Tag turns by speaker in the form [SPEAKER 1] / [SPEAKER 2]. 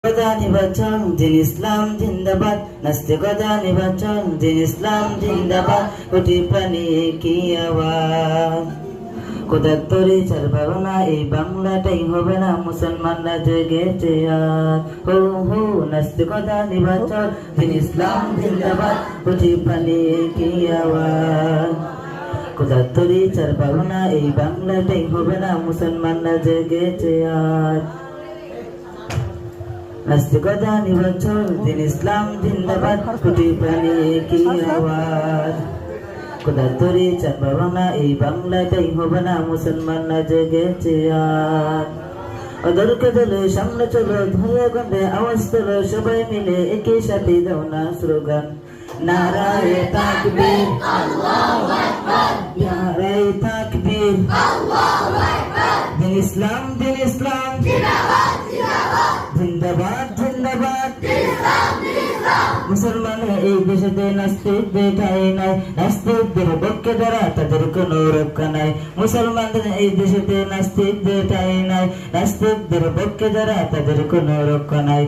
[SPEAKER 1] নির্বাচন দিন ইসলাম জিন্দাবাদ, নাস্তিকতা নির্বাচন দিন ইসলাম জিন্দাবাদ, কোটি প্রাণী কি আওয়াজ। কোথার তরি চার পাবো না, এই বাংলাটাই হবে না, মুসলমানরা জেগেছে আজ। হো হো নাস্তিকতা নির্বাচন দিন ইসলাম জিন্দাবাদ, কোটি প্রাণী কি আওয়াজ। কোথার তরি চার পাবো না, এই বাংলাটাই হবে না, মুসলমানরা জেগেছে আজ। নাস্তিকতা নির্বাচন দিন ইসলাম জিন্দাবাদ, কোটি প্রাণী কি আওয়াজ। কোথার তরি চার পাবো না, এই বাংলাটাই হবে না, মুসলমানরা জেগেছে আজ। ওদেরকে দলে সামনে চলো, ধরে গন্ধে আওয়াজ তোলো, সবাই মিলে একই সাথে দাও না স্লোগান, নারায়ে তাকবীর আল্লাহু আকবার, নারায়ে তাকবীর আল্লাহু আকবার। দিন ইসলাম জিন্দাবাদ জিন্দাবাদ জিন্দাবাদ, মুসলমানের এই দেশেতে নাস্তিকদের ঠাঁই নাই, নাস্তিকদের পক্ষে যারা তাদের কোনো রক্ষা নাই। মুসলমানদের এই দেশেতে নাস্তিকদের ঠাঁই নাই, নাস্তিকদের পক্ষে যারা তাদের কোনো রক্ষা নাই।